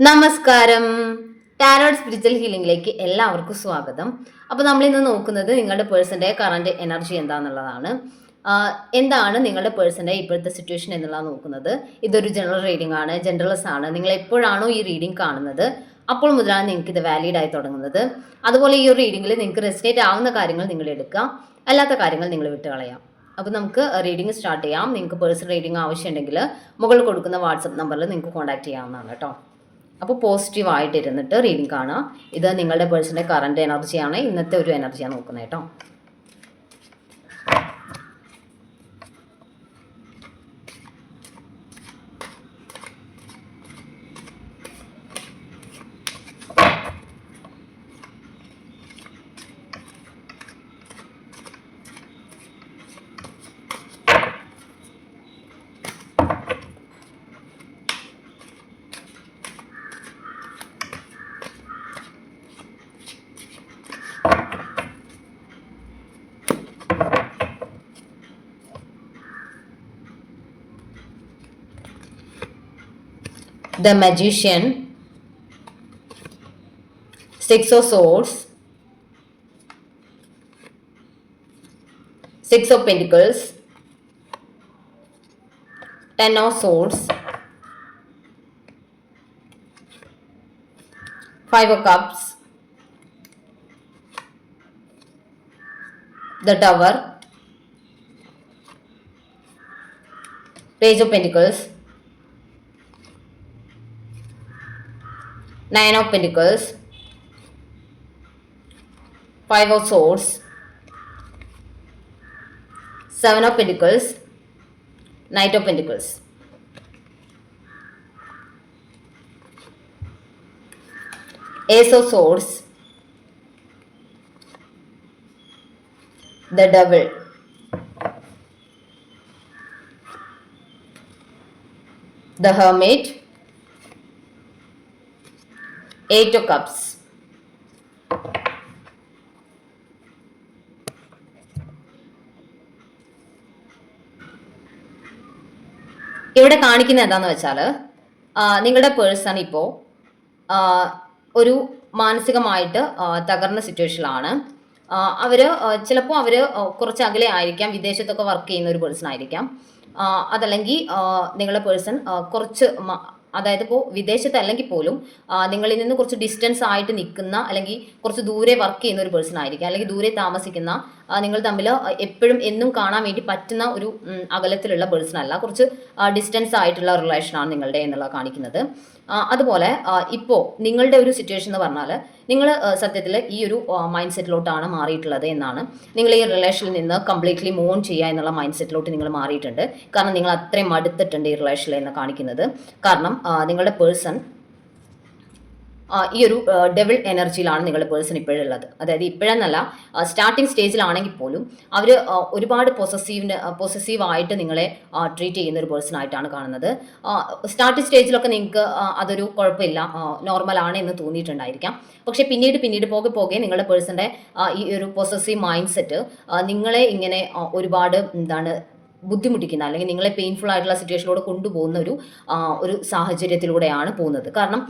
നമസ്കാരം. Tarot spiritual ഹീലിംഗിലേക്ക് എല്ലാവർക്കും സ്വാഗതം. അപ്പോൾ നമ്മൾ ഇന്ന് നോക്കുന്നത് നിങ്ങളുടെ പേഴ്സൻ്റെ കറണ്ട് എനർജി എന്താണെന്നുള്ളതാണ്. എന്താണ് നിങ്ങളുടെ പേഴ്സൻ്റെ ഇപ്പോഴത്തെ സിറ്റുവേഷൻ എന്നുള്ളത് നോക്കുന്നത്. ഇതൊരു ജനറൽ റീഡിംഗ് ആണ്, ജനറൽസ് ആണ്. നിങ്ങൾ എപ്പോഴാണോ ഈ റീഡിംഗ് കാണുന്നത് അപ്പോൾ മുതലാണ് നിങ്ങൾക്ക് ഇത് വാലിഡ് ആയി തുടങ്ങുന്നത്. അതുപോലെ ഈ ഒരു റീഡിങ്ങിൽ നിങ്ങൾക്ക് റെസിനേറ്റ് ആവുന്ന കാര്യങ്ങൾ നിങ്ങൾ എടുക്കുക, അല്ലാത്ത കാര്യങ്ങൾ നിങ്ങൾ വിട്ടുകളയാം. അപ്പോൾ നമുക്ക് റീഡിംഗ് സ്റ്റാർട്ട് ചെയ്യാം. നിങ്ങൾക്ക് പേഴ്സണൽ റീഡിംഗ് ആവശ്യമുണ്ടെങ്കിൽ മുകളിൽ കൊടുക്കുന്ന വാട്സപ്പ് നമ്പറിൽ നിങ്ങൾക്ക് കോൺടാക്ട് ചെയ്യാവുന്നതാണ് കേട്ടോ. അപ്പോൾ പോസിറ്റീവായിട്ടിരുന്നിട്ട് റീഡിംഗ് കാണുക. ഇത് നിങ്ങളുടെ പേഴ്സൻ്റെ കറണ്ട് എനർജിയാണ്, ഇന്നത്തെ ഒരു എനർജിയാണ് നോക്കുന്നത് കേട്ടോ. The Magician, Six of Swords, Six of Pentacles, Ten of Swords, Five of Cups, the Tower, Page of Pentacles, Nine of Pentacles, Five of Swords, Seven of Pentacles, Knight of Pentacles. Ace of Swords, the Devil, the Hermit, Eight of Cups. ഇവിടെ കാണിക്കുന്നത് എന്താണെന്ന് വെച്ചാൽ നിങ്ങളുടെ person ഇപ്പോൾ ഒരു മാനസികമായിട്ട് തകർന്ന സിറ്റുവേഷനിലാണ്. അവർ ചിലപ്പോൾ അവർ കുറച്ച് അകലെ ആയിരിക്കാം, വിദേശത്തൊക്കെ വർക്ക് ചെയ്യുന്ന ഒരു പേഴ്സൺ ആയിരിക്കാം. അതല്ലെങ്കിൽ നിങ്ങളുടെ പേഴ്സൺ കുറച്ച് അതായത് ഇപ്പോൾ വിദേശത്ത് അല്ലെങ്കിൽ പോലും നിങ്ങളിൽ നിന്ന് കുറച്ച് ഡിസ്റ്റൻസ് ആയിട്ട് നിൽക്കുന്ന അല്ലെങ്കിൽ കുറച്ച് ദൂരെ വർക്ക് ചെയ്യുന്ന ഒരു പേഴ്സൺ ആയിരിക്കാം, അല്ലെങ്കിൽ ദൂരെ താമസിക്കുന്ന, നിങ്ങൾ തമ്മിൽ എപ്പോഴും എന്നും കാണാൻ വേണ്ടി പറ്റുന്ന ഒരു അകലത്തിലുള്ള പേഴ്സൺ അല്ല, കുറച്ച് ഡിസ്റ്റൻസ് ആയിട്ടുള്ള റിലേഷനാണ് നിങ്ങളുടെ എന്നുള്ളത് കാണിക്കുന്നത്. അതുപോലെ ഇപ്പോൾ നിങ്ങളുടെ ഒരു സിറ്റുവേഷൻ എന്ന് പറഞ്ഞാൽ നിങ്ങൾ സത്യത്തിൽ ഈ ഒരു മൈൻഡ് സെറ്റിലോട്ടാണ് മാറിയിട്ടുള്ളത് എന്നാണ്. നിങ്ങൾ ഈ റിലേഷനിൽ നിന്ന് കംപ്ലീറ്റ്ലി മൂവ് ഓൺ ചെയ്യുക എന്നുള്ള മൈൻഡ് സെറ്റിലോട്ട് നിങ്ങൾ മാറിയിട്ടുണ്ട്. കാരണം നിങ്ങൾ അത്രയും മടുത്തിട്ടുണ്ട് ഈ റിലേഷനിൽ എന്ന് കാണിക്കുന്നത്. കാരണം നിങ്ങളുടെ പേഴ്സൺ ഈ ഒരു ഡെവിൾ എനർജിയിലാണ് നിങ്ങളുടെ പേഴ്സൺ ഇപ്പോഴുള്ളത്. അതായത് ഇപ്പോഴെന്നല്ല, സ്റ്റാർട്ടിങ് സ്റ്റേജിലാണെങ്കിൽ പോലും അവർ ഒരുപാട് പൊസസീവായിട്ട് നിങ്ങളെ ട്രീറ്റ് ചെയ്യുന്ന ഒരു പേഴ്സൺ ആയിട്ടാണ് കാണുന്നത്. സ്റ്റാർട്ടിങ് സ്റ്റേജിലൊക്കെ നിങ്ങൾക്ക് അതൊരു കുഴപ്പമില്ല, നോർമലാണ് എന്ന് തോന്നിയിട്ടുണ്ടായിരിക്കാം. പക്ഷേ പിന്നീട് പോകെ നിങ്ങളുടെ പേഴ്സൻ്റെ ഈ ഒരു പൊസസീവ് മൈൻഡ് സെറ്റ് നിങ്ങളെ ഇങ്ങനെ ഒരുപാട് ബുദ്ധിമുട്ടിക്കുന്ന അല്ലെങ്കിൽ നിങ്ങളെ പെയിൻഫുൾ ആയിട്ടുള്ള സിറ്റുവേഷനിലൂടെ കൊണ്ടുപോകുന്ന ഒരു സാഹചര്യത്തിലൂടെയാണ് പോകുന്നത്. കാരണം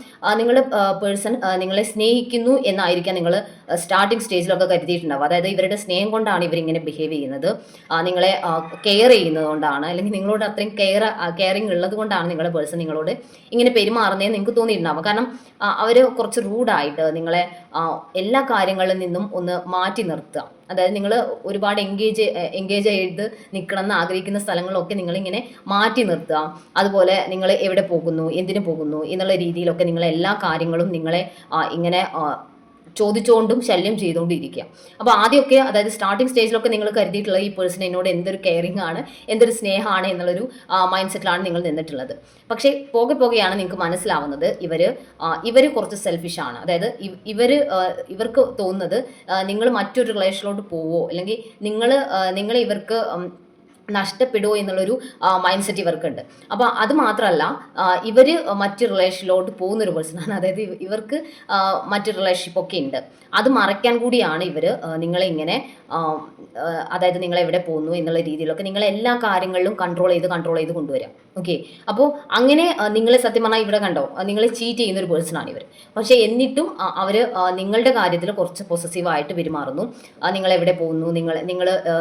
നിങ്ങളുടെ പേഴ്സൺ നിങ്ങളെ സ്നേഹിക്കുന്നു എന്നായിരിക്കാം നിങ്ങൾ സ്റ്റാർട്ടിങ് സ്റ്റേജിലൊക്കെ കരുതിയിട്ടുണ്ടാവും. അതായത് ഇവരുടെ സ്നേഹം കൊണ്ടാണ് ഇവരിങ്ങനെ ബിഹേവ് ചെയ്യുന്നത്, നിങ്ങളെ കെയർ ചെയ്യുന്നത് കൊണ്ടാണ്, അല്ലെങ്കിൽ നിങ്ങളോട് അത്രയും കെയറിങ് ഉള്ളത് കൊണ്ടാണ് നിങ്ങളുടെ പേഴ്സൺ നിങ്ങളോട് ഇങ്ങനെ പെരുമാറുന്നതെന്ന് നിങ്ങൾക്ക് തോന്നിയിട്ടുണ്ടാവും. കാരണം അവർ കുറച്ച് റൂഡായിട്ട് നിങ്ങളെ എല്ലാ കാര്യങ്ങളിൽ നിന്നും ഒന്ന് മാറ്റി നിർത്തുക. അതായത് നിങ്ങൾ ഒരുപാട് എൻഗേജ് ചെയ്ത് നിൽക്കണം എന്ന് ആഗ്രഹിക്കുന്ന സ്ഥലങ്ങളിലൊക്കെ നിങ്ങളിങ്ങനെ മാറ്റി നിർത്തുക. അതുപോലെ നിങ്ങൾ എവിടെ പോകുന്നു, എന്തിനു പോകുന്നു എന്നുള്ള രീതിയിലൊക്കെ നിങ്ങളെ എല്ലാ കാര്യങ്ങളും നിങ്ങളെ ഇങ്ങനെ ചോദിച്ചുകൊണ്ടും ശല്യം ചെയ്തുകൊണ്ടിരിക്കുക. അപ്പോൾ ആദ്യമൊക്കെ, അതായത് സ്റ്റാർട്ടിങ് സ്റ്റേജിലൊക്കെ നിങ്ങൾ കരുതിയിട്ടുള്ള ഈ പേഴ്സൺ എന്നോട് എന്തൊരു കെയറിങ് ആണ്, എന്തൊരു സ്നേഹമാണ് എന്നുള്ളൊരു മൈൻഡ് സെറ്റിലാണ് നിങ്ങൾ നിന്നിട്ടുള്ളത്. പക്ഷേ പോകെയാണ് നിങ്ങൾക്ക് മനസ്സിലാവുന്നത് ഇവർ കുറച്ച് സെൽഫിഷാണ്. അതായത് ഇവർക്ക് തോന്നുന്നത് നിങ്ങൾ മറ്റൊരു റിലേഷനിലോട്ട് പോവോ, അല്ലെങ്കിൽ നിങ്ങൾ ഇവർക്ക് നഷ്ടപ്പെടുമോ എന്നുള്ളൊരു മൈൻഡ് സെറ്റ് ഇവർക്കുണ്ട്. അപ്പോൾ അത് മാത്രമല്ല, ഇവർ മറ്റ് റിലേഷനിലോട്ട് പോകുന്നൊരു പേഴ്സണാണ്. അതായത് ഇവർക്ക് മറ്റ് റിലേഷൻഷിപ്പൊക്കെ ഉണ്ട്. അത് മറയ്ക്കാൻ കൂടിയാണ് ഇവർ നിങ്ങളെ ഇങ്ങനെ അതായത് നിങ്ങൾ എവിടെ പോകുന്നു എന്നുള്ള രീതിയിലൊക്കെ നിങ്ങളെ എല്ലാ കാര്യങ്ങളിലും കൺട്രോൾ ചെയ്ത് കൊണ്ടുവരാം. ഓക്കെ, അപ്പോൾ അങ്ങനെ നിങ്ങളെ സത്യം പറഞ്ഞാൽ ഇവിടെ കണ്ടോ, നിങ്ങളെ ചീറ്റ് ചെയ്യുന്ന ഒരു പേഴ്സണാണ് ഇവർ. പക്ഷേ എന്നിട്ടും അവർ നിങ്ങളുടെ കാര്യത്തിൽ കുറച്ച് പൊസസീവായിട്ട് പെരുമാറുന്നു. നിങ്ങൾ എവിടെ പോകുന്നു,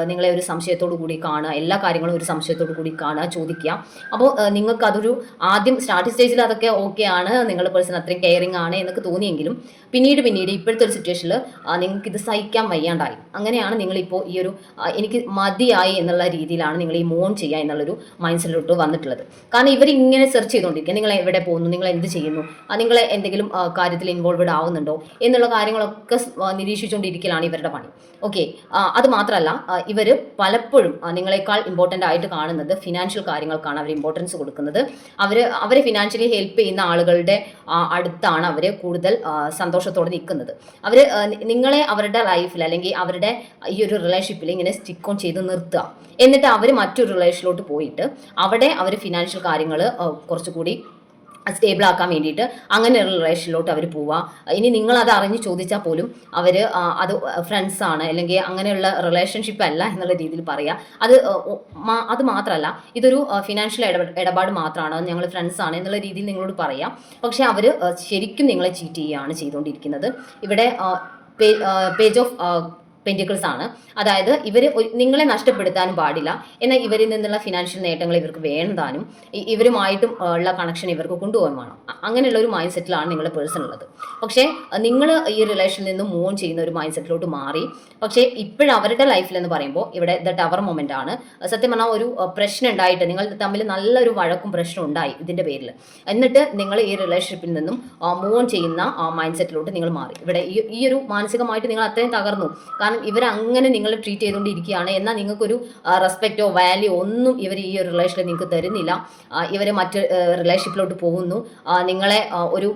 നിങ്ങളെ ഒരു സംശയത്തോടു കൂടി കാണുക, എല്ലാ കാര്യങ്ങളും ഒരു സംശയത്തോടു കൂടി കാണുക, ചോദിക്കുക. അപ്പോൾ നിങ്ങൾക്ക് അതൊരു ആദ്യം സ്റ്റാർട്ടിംഗ് സ്റ്റേജിൽ അതൊക്കെ ഓക്കെ ആണ്, നിങ്ങളുടെ പേഴ്സൺ അത്രയും കെയറിങ് ആണ് എന്നൊക്കെ തോന്നിയെങ്കിലും പിന്നീട് ഇപ്പോഴത്തെ ഒരു സിറ്റുവേഷനിൽ നിങ്ങൾക്ക് ഇത് സഹിക്കാൻ വയ്യാണ്ടായി. അങ്ങനെയാണ് നിങ്ങളിപ്പോൾ ഈ ഒരു എനിക്ക് മതിയായി എന്നുള്ള രീതിയിലാണ് നിങ്ങൾ ഈ മൂവ് ഓൺ ചെയ്യുക എന്നുള്ളൊരു മൈൻഡ് സെറ്റിലോട്ട് വന്നിട്ടുള്ളത്. കാരണം ഇവരിങ്ങനെ സെർച്ച് ചെയ്തുകൊണ്ടിരിക്കുക, നിങ്ങൾ എവിടെ പോകുന്നു, നിങ്ങൾ എന്ത് ചെയ്യുന്നു, നിങ്ങൾ എന്തെങ്കിലും കാര്യത്തിൽ ഇൻവോൾവഡ് ആവുന്നുണ്ടോ എന്നുള്ള കാര്യങ്ങളൊക്കെ നിരീക്ഷിച്ചുകൊണ്ടിരിക്കലാണ് ഇവരുടെ പണി. ഓക്കെ, അത് മാത്രമല്ല ഇവർ പലപ്പോഴും നിങ്ങളെക്കാൾ ഇമ്പോർട്ടൻ്റ് ആയിട്ട് കാണുന്നത് ഫിനാൻഷ്യൽ കാര്യങ്ങൾക്കാണ് അവർ ഇമ്പോർട്ടൻസ് കൊടുക്കുന്നത്. അവരെ ഫിനാൻഷ്യലി ഹെൽപ്പ് ചെയ്യുന്ന ആളുകളുടെ അടുത്താണ് അവർ കൂടുതൽ സന്തോഷത്തോടെ നിൽക്കുന്നത്. നിങ്ങളെ അവരുടെ ലൈഫിൽ അല്ലെങ്കിൽ അവരുടെ ഈ ഒരു റിലേഷൻഷിപ്പിൽ ഇങ്ങനെ സ്റ്റിക്ക് ഓൺ ചെയ്ത് നിർത്തുക. എന്നിട്ട് അവർ മറ്റൊരു റിലേഷനിലോട്ട് പോയിട്ട് അവിടെ അവർ ഫിനാൻഷ്യൽ കാര്യങ്ങൾ കുറച്ചുകൂടി സ്റ്റേബിൾ ആക്കാൻ വേണ്ടിയിട്ട് അങ്ങനെയുള്ള റിലേഷനിലോട്ട് അവർ പോവുക. ഇനി നിങ്ങളത് അറിഞ്ഞ് ചോദിച്ചാൽ പോലും അവർ അത് ഫ്രണ്ട്സാണ് അല്ലെങ്കിൽ അങ്ങനെയുള്ള റിലേഷൻഷിപ്പ് അല്ല എന്നുള്ള രീതിയിൽ പറയുക. അത് മാത്രമല്ല, ഇതൊരു ഫിനാൻഷ്യൽ ഇടപാട് മാത്രമാണ്, ഞങ്ങൾ ഫ്രണ്ട്സാണ് എന്നുള്ള രീതിയിൽ നിങ്ങളോട് പറയാം. പക്ഷേ അവർ ശരിക്കും നിങ്ങളെ ചീറ്റ് ചെയ്യുകയാണ് ചെയ്തുകൊണ്ടിരിക്കുന്നത്. ഇവിടെ പേജ് ഓഫ് പെൻറ്റിക്കിൾസ് ആണ്. അതായത് നിങ്ങളെ നഷ്ടപ്പെടുത്താനും പാടില്ല, എന്നാൽ ഇവരിൽ നിന്നുള്ള ഫിനാൻഷ്യൽ നേട്ടങ്ങൾ ഇവർക്ക് വേണ്ടതാനും ഇവരുമായിട്ടും ഉള്ള കണക്ഷൻ ഇവർക്ക് കൊണ്ടുപോകാൻ വേണം. അങ്ങനെയുള്ള ഒരു മൈൻഡ് സെറ്റിലാണ് നിങ്ങളുടെ പേഴ്സൺ ഉള്ളത്. പക്ഷേ നിങ്ങൾ ഈ റിലേഷനിൽ നിന്ന് മൂവ് ഓൺ ചെയ്യുന്ന ഒരു മൈൻഡ് സെറ്റിലോട്ട് മാറി. പക്ഷേ ഇപ്പോഴും അവരുടെ ലൈഫിൽ എന്ന് പറയുമ്പോൾ ഇവിടെ ദ ടവർ മൊമെൻ്റ് ആണ്. സത്യം പറഞ്ഞാൽ ഒരു പ്രശ്നം ഉണ്ടായിട്ട് നിങ്ങൾ തമ്മിൽ നല്ലൊരു വഴക്കും പ്രശ്നം ഉണ്ടായി ഇതിൻ്റെ പേരിൽ. എന്നിട്ട് നിങ്ങൾ ഈ റിലേഷൻഷിപ്പിൽ നിന്നും മൂവ് ഓൺ ചെയ്യുന്ന മൈൻഡ് സെറ്റിലോട്ട് നിങ്ങൾ മാറി. ഇവിടെ ഈ ഒരു മാനസികമായിട്ട് നിങ്ങൾ അത്രയും തകർന്നു. കാരണം ഇവരങ്ങനെ നിങ്ങൾ ട്രീറ്റ് ചെയ്തുകൊണ്ടിരിക്കുകയാണ്. എന്നാൽ നിങ്ങൾക്കൊരു റെസ്പെക്റ്റോ വാല്യൂ ഒന്നും ഇവർ ഈ ഒരു റിലേഷനിൽ നിങ്ങൾക്ക് തരുന്നില്ല. ഇവർ മറ്റ് റിലേഷൻഷിപ്പിലോട്ട് പോകുന്നു. നിങ്ങളെ ഒരു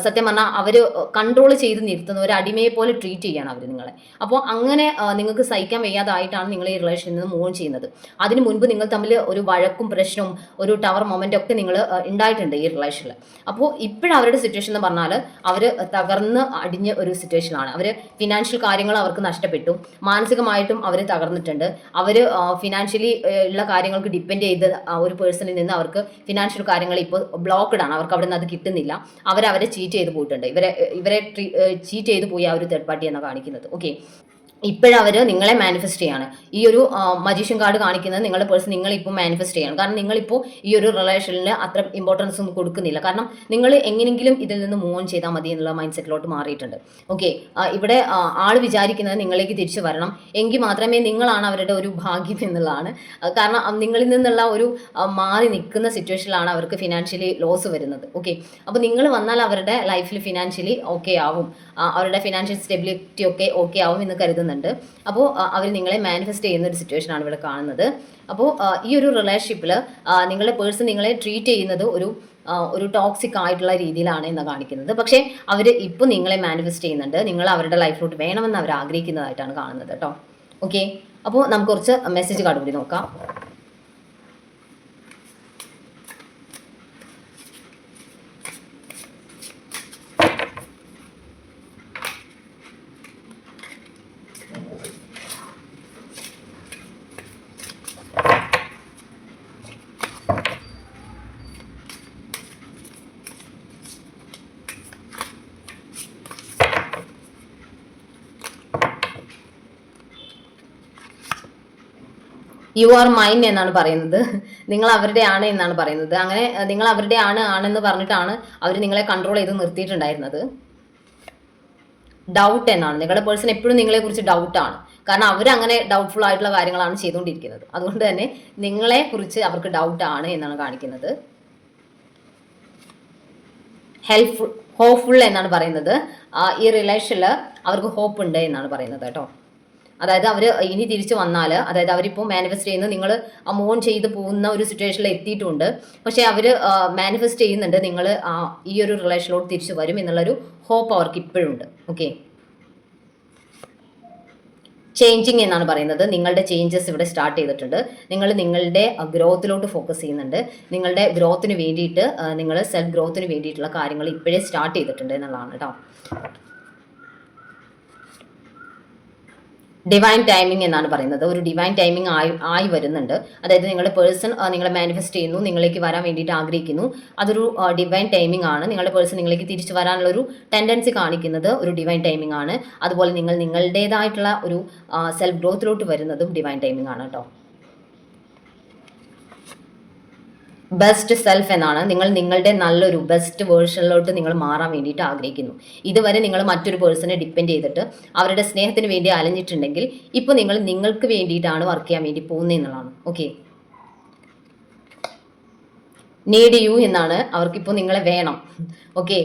സത്യം പറഞ്ഞാൽ അവർ കൺട്രോൾ ചെയ്ത് നിർത്തുന്ന ഒരു അടിമയെ പോലെ ട്രീറ്റ് ചെയ്യാണ് അവർ നിങ്ങളെ. അപ്പോൾ അങ്ങനെ നിങ്ങൾക്ക് സഹിക്കാൻ വയ്യാതായിട്ടാണ് നിങ്ങൾ ഈ റിലേഷനിൽ നിന്ന് മൂവ് ഓൺ ചെയ്യുന്നത്. അതിന് മുൻപ് നിങ്ങൾ തമ്മിൽ ഒരു വഴക്കും പ്രശ്നവും ഒരു ടവർ മൊമെൻ്റ് ഒക്കെ നിങ്ങൾ ഉണ്ടായിട്ടുണ്ട് ഈ റിലേഷനിൽ. അപ്പോൾ ഇപ്പോഴും അവരുടെ സിറ്റുവേഷൻ എന്ന് പറഞ്ഞാൽ അവർ തകർന്ന് അടിഞ്ഞ ഒരു സിറ്റുവേഷനാണ്. അവർ ഫിനാൻഷ്യൽ കാര്യങ്ങൾ അവർക്ക് നഷ്ടപ്പെട്ടു, മാനസികമായിട്ടും അവർ തകർന്നിട്ടുണ്ട്. അവർ ഫിനാൻഷ്യലി ഉള്ള കാര്യങ്ങൾക്ക് ഡിപ്പെൻഡ് ചെയ്ത് ഒരു പേഴ്സണിൽ നിന്ന് അവർക്ക് ഫിനാൻഷ്യൽ കാര്യങ്ങൾ ഇപ്പോൾ ബ്ലോക്ക്ഡ് ആണ്, അവർക്ക് അവിടെ നിന്ന് അത് കിട്ടുന്നില്ല. അവരെ ചീറ്റ് ചെയ്ത് പോയിട്ടുണ്ട്. ഇവരെ ചീറ്റ് ചെയ്ത് പോയി ആ ഒരു തേർഡ് പാർട്ടി എന്നാണ് കാണിക്കുന്നത്. ഓക്കെ, ഇപ്പോഴവർ നിങ്ങളെ മാനിഫെസ്റ്റ് ചെയ്യാണ്. ഈ ഒരു മജീഷ്യൻ കാർഡ് കാണിക്കുന്നത് നിങ്ങളുടെ പേഴ്സൺ നിങ്ങളിപ്പോൾ മാനിഫെസ്റ്റ് ചെയ്യണം. കാരണം നിങ്ങളിപ്പോൾ ഈ ഒരു റിലേഷനിൽ അത്ര ഇമ്പോർട്ടൻസ് ഒന്നും കൊടുക്കുന്നില്ല. കാരണം നിങ്ങൾ എങ്ങനെയെങ്കിലും ഇതിൽ നിന്ന് മൂവ് ഓൺ ചെയ്താൽ മതി എന്നുള്ള മൈൻഡ് സെറ്റിലോട്ട് മാറിയിട്ടുണ്ട്. ഓക്കെ, ഇവിടെ ആൾ വിചാരിക്കുന്നത് നിങ്ങളിലേക്ക് തിരിച്ചു വരണം, എങ്കിൽ മാത്രമേ നിങ്ങളാണ് അവരുടെ ഒരു ഭാഗ്യം എന്നുള്ളതാണ്. കാരണം നിങ്ങളിൽ നിന്നുള്ള ഒരു മാറി നിൽക്കുന്ന സിറ്റുവേഷനിലാണ് അവർക്ക് ഫിനാൻഷ്യലി ലോസ് വരുന്നത്. ഓക്കെ, അപ്പോൾ നിങ്ങൾ വന്നാൽ അവരുടെ ലൈഫിൽ ഫിനാൻഷ്യലി ഓക്കെ ആവും, അവരുടെ ഫിനാൻഷ്യൽ സ്റ്റെബിലിറ്റി ഒക്കെ ഓക്കെ ആവും എന്ന് കരുതുന്നുണ്ട്. അപ്പോൾ അവർ നിങ്ങളെ മാനിഫെസ്റ്റ് ചെയ്യുന്ന ഒരു സിറ്റുവേഷനാണ് ഇവിടെ കാണുന്നത്. അപ്പോൾ ഈ ഒരു റിലേഷൻഷിപ്പിൽ നിങ്ങളുടെ പേഴ്സൺ നിങ്ങളെ ട്രീറ്റ് ചെയ്യുന്നത് ഒരു ടോക്സിക് ആയിട്ടുള്ള രീതിയിലാണ് എന്ന് കാണിക്കുന്നത്. പക്ഷേ അവർ ഇപ്പോൾ നിങ്ങളെ മാനിഫെസ്റ്റ് ചെയ്യുന്നുണ്ട്, നിങ്ങൾ അവരുടെ ലൈഫിലോട്ട് വേണമെന്ന് അവർ ആഗ്രഹിക്കുന്നതായിട്ടാണ് കാണുന്നത് കേട്ടോ. ഓക്കെ, അപ്പോൾ നമുക്ക് കുറച്ച് മെസ്സേജ് കാർഡ് കൂടി നോക്കാം. യു ആർ മൈൻ എന്നാണ് പറയുന്നത്. നിങ്ങൾ അവരുടെ ആണ് എന്നാണ് പറയുന്നത്. അങ്ങനെ നിങ്ങൾ അവരുടെ ആണെന്ന് പറഞ്ഞിട്ടാണ് അവർ നിങ്ങളെ കൺട്രോൾ ചെയ്ത് നിർത്തിയിട്ടുണ്ടായിരുന്നത്. ഡൗട്ട് എന്നാണ് നിങ്ങളുടെ പേഴ്സൺ എപ്പോഴും നിങ്ങളെക്കുറിച്ച് ഡൗട്ടാണ്. കാരണം അവരങ്ങനെ ഡൗട്ട്ഫുൾ ആയിട്ടുള്ള കാര്യങ്ങളാണ് ചെയ്തുകൊണ്ടിരിക്കുന്നത്. അതുകൊണ്ട് തന്നെ നിങ്ങളെക്കുറിച്ച് അവർക്ക് ഡൗട്ടാണ് എന്നാണ് കാണിക്കുന്നത്. ഹോപ്പ്ഫുൾ എന്നാണ് പറയുന്നത്. ഈ റിലേഷനിൽ അവർക്ക് ഹോപ്പ് ഉണ്ട് എന്നാണ് പറയുന്നത് കേട്ടോ. അതായത് അവർ ഇനി തിരിച്ചു വന്നാൽ, അതായത് അവരിപ്പോൾ മാനിഫെസ്റ്റ് ചെയ്യുന്നത് നിങ്ങൾ മൂവ് ഓൺ ചെയ്ത് പോകുന്ന ഒരു സിറ്റുവേഷനിൽ എത്തിയിട്ടുണ്ട്. പക്ഷേ അവർ മാനിഫെസ്റ്റ് ചെയ്യുന്നുണ്ട് നിങ്ങൾ ഈ ഒരു റിലേഷനിലോട്ട് തിരിച്ചു വരും എന്നുള്ളൊരു ഹോപ്പ് അവർക്ക് ഇപ്പോഴും ഉണ്ട്. ഓക്കെ, ചേഞ്ചിങ് എന്നാണ് പറയുന്നത്. നിങ്ങളുടെ ചേഞ്ചസ് ഇവിടെ സ്റ്റാർട്ട് ചെയ്തിട്ടുണ്ട്. നിങ്ങൾ നിങ്ങളുടെ ഗ്രോത്തിലോട്ട് ഫോക്കസ് ചെയ്യുന്നുണ്ട്. നിങ്ങളുടെ ഗ്രോത്തിന് വേണ്ടിയിട്ട് നിങ്ങൾ സെൽഫ് ഗ്രോത്തിന് വേണ്ടിയിട്ടുള്ള കാര്യങ്ങൾ ഇപ്പോഴേ സ്റ്റാർട്ട് ചെയ്തിട്ടുണ്ട് എന്നുള്ളതാണ് കേട്ടോ. ഡിവൈൻ ടൈമിംഗ് എന്നാണ് പറയുന്നത്. ഒരു ഡിവൈൻ ടൈമിംഗ് ആയി വരുന്നുണ്ട്. അതായത് നിങ്ങളുടെ പേഴ്സൺ നിങ്ങളെ മാനിഫെസ്റ്റ് ചെയ്യുന്നു, നിങ്ങളിലേക്ക് വരാൻ വേണ്ടിയിട്ട് ആഗ്രഹിക്കുന്നു. അതൊരു ഡിവൈൻ ടൈമിംഗ് ആണ്. നിങ്ങളുടെ പേഴ്സൺ നിങ്ങളിലേക്ക് തിരിച്ചു വരാനുള്ള ഒരു ടെൻഡൻസി കാണിക്കുന്നത് ഒരു ഡിവൈൻ ടൈമിംഗ് ആണ്. അതുപോലെ നിങ്ങൾ നിങ്ങളുടേതായിട്ടുള്ള ഒരു സെൽഫ് ഗ്രോത്തിലോട്ട് വരുന്നതും ഡിവൈൻ ടൈമിംഗ് ആണ് കേട്ടോ. ബെസ്റ്റ് സെൽഫ് എന്നാണ്. നിങ്ങൾ നിങ്ങളുടെ നല്ലൊരു ബെസ്റ്റ് വേർഷനിലോട്ട് നിങ്ങൾ മാറാൻ വേണ്ടിയിട്ട് ആഗ്രഹിക്കുന്നു. ഇതുവരെ നിങ്ങൾ മറ്റൊരു പേഴ്സണെ ഡിപ്പെൻഡ് ചെയ്തിട്ട് അവരുടെ സ്നേഹത്തിന് വേണ്ടി അലഞ്ഞിട്ടുണ്ടെങ്കിൽ ഇപ്പോൾ നിങ്ങൾ നിങ്ങൾക്ക് വേണ്ടിയിട്ടാണ് വർക്ക് ചെയ്യാൻ വേണ്ടി പോകുന്നത് എന്നുള്ളതാണ്. ഓക്കെ, നീഡ് യു എന്നാണ്. അവർക്കിപ്പോൾ നിങ്ങളെ വേണം. ഓക്കെ,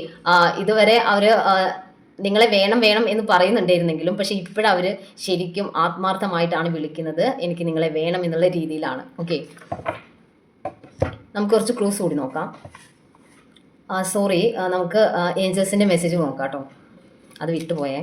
ഇതുവരെ അവർ നിങ്ങളെ വേണം വേണം എന്ന് പറയുന്നുണ്ടായിരുന്നെങ്കിലും പക്ഷെ ഇപ്പോഴവർ ശരിക്കും ആത്മാർത്ഥമായിട്ടാണ് വിളിക്കുന്നത്. എനിക്ക് നിങ്ങളെ വേണം എന്നുള്ള രീതിയിലാണ്. ഓക്കെ, നമുക്ക് കുറച്ച് ക്ലൂസ് കൂടി നോക്കാം. സോറി, നമുക്ക് ഏഞ്ചൽസിൻ്റെ മെസ്സേജ് നോക്കാം കേട്ടോ, അത് വിട്ടുപോയേ.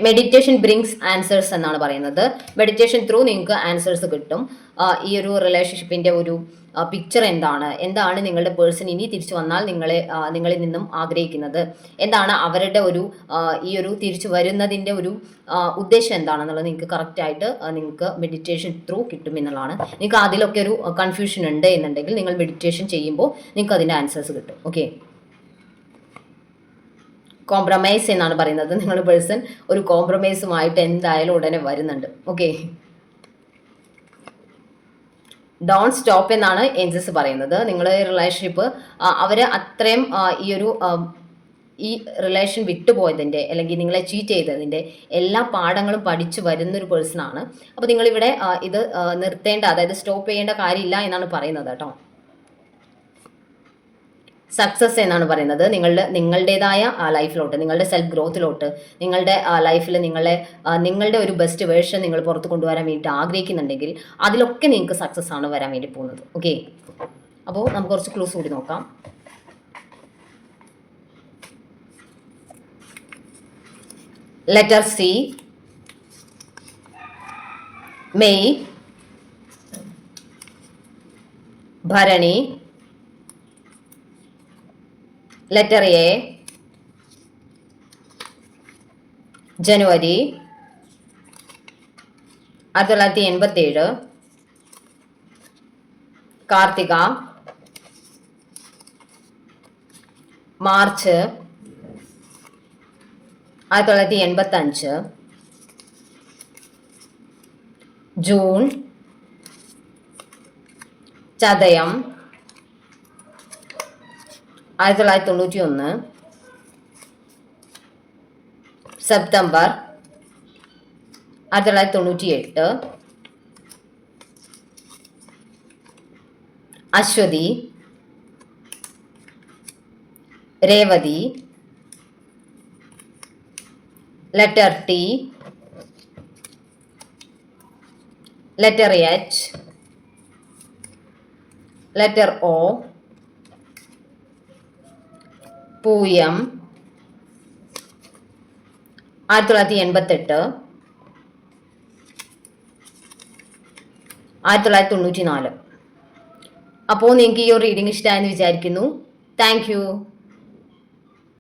മെഡിറ്റേഷൻ ബ്രിങ്സ് ആൻസേഴ്സ് എന്നാണ് പറയുന്നത്. മെഡിറ്റേഷൻ ത്രൂ നിങ്ങൾക്ക് ആൻസേഴ്സ് കിട്ടും. ഈ ഒരു റിലേഷൻഷിപ്പിൻ്റെ ഒരു പിക്ചർ എന്താണ് നിങ്ങളുടെ പേഴ്സൺ ഇനി തിരിച്ചു വന്നാൽ നിങ്ങളിൽ നിന്നും ആഗ്രഹിക്കുന്നത്, എന്താണ് അവരുടെ ഒരു ഈ ഒരു തിരിച്ചു വരുന്നതിൻ്റെ ഒരു ഉദ്ദേശം എന്താണെന്നുള്ളത് നിങ്ങൾക്ക് കറക്റ്റായിട്ട് നിങ്ങൾക്ക് മെഡിറ്റേഷൻ ത്രൂ കിട്ടും എന്നുള്ളതാണ്. നിങ്ങൾക്ക് അതിലൊക്കെ ഒരു കൺഫ്യൂഷൻ ഉണ്ട് എന്നുണ്ടെങ്കിൽ നിങ്ങൾ മെഡിറ്റേഷൻ ചെയ്യുമ്പോൾ നിങ്ങൾക്ക് അതിൻ്റെ ആൻസേഴ്സ് കിട്ടും. ഓക്കെ, കോംപ്രമൈസ് എന്നാണ് പറയുന്നത്. നിങ്ങളുടെ പേഴ്സൺ ഒരു കോംപ്രമൈസുമായിട്ട് എന്തായാലും ഉടനെ വരുന്നുണ്ട്. ഓക്കെ, ഡോൺ സ്റ്റോപ്പ് എന്നാണ് ഏഞ്ചൽസ് പറയുന്നത്. നിങ്ങളുടെ റിലേഷൻഷിപ്പ് അവർ അത്രയും ഈ റിലേഷൻ വിട്ടുപോയതിൻ്റെ അല്ലെങ്കിൽ നിങ്ങളെ ചീറ്റ് ചെയ്തതിൻ്റെ എല്ലാ പാഠങ്ങളും പഠിച്ചു വരുന്നൊരു പേഴ്സണാണ്. അപ്പോൾ നിങ്ങളിവിടെ ഇത് നിർത്തേണ്ട, അതായത് സ്റ്റോപ്പ് ചെയ്യേണ്ട കാര്യമില്ല എന്നാണ് പറയുന്നത് കേട്ടോ. സക്സസ് എന്നാണ് പറയുന്നത്. നിങ്ങളുടേതായ ലൈഫിലോട്ട്, നിങ്ങളുടെ സെൽഫ് ഗ്രോത്തിലോട്ട്, നിങ്ങളുടെ ലൈഫിൽ നിങ്ങളുടെ ഒരു ബെസ്റ്റ് വേർഷൻ നിങ്ങൾ പുറത്ത് കൊണ്ടുവരാൻ വേണ്ടി ആഗ്രഹിക്കുന്നുണ്ടെങ്കിൽ അതിലൊക്കെ നിങ്ങൾക്ക് സക്സസ് ആണ് വരാൻ വേണ്ടി പോകുന്നത്. ഓക്കെ, അപ്പോൾ നമുക്ക് കുറച്ച് ക്ലൂസ് കൂടി നോക്കാം. Letter C, May, Bharani. Letter A, ജനുവരി 1987. Karthika, March 1985. June, Chathayam 1991. September 1998. Ashwathi, Revathi. Letter T, letter H, letter O, Pooyam 1988, 1994. അപ്പോൾ നിങ്ങൾക്ക് ഈ ഒരു റീഡിംഗ് ഇഷ്ടമായെന്ന് വിചാരിക്കുന്നു. Thank you.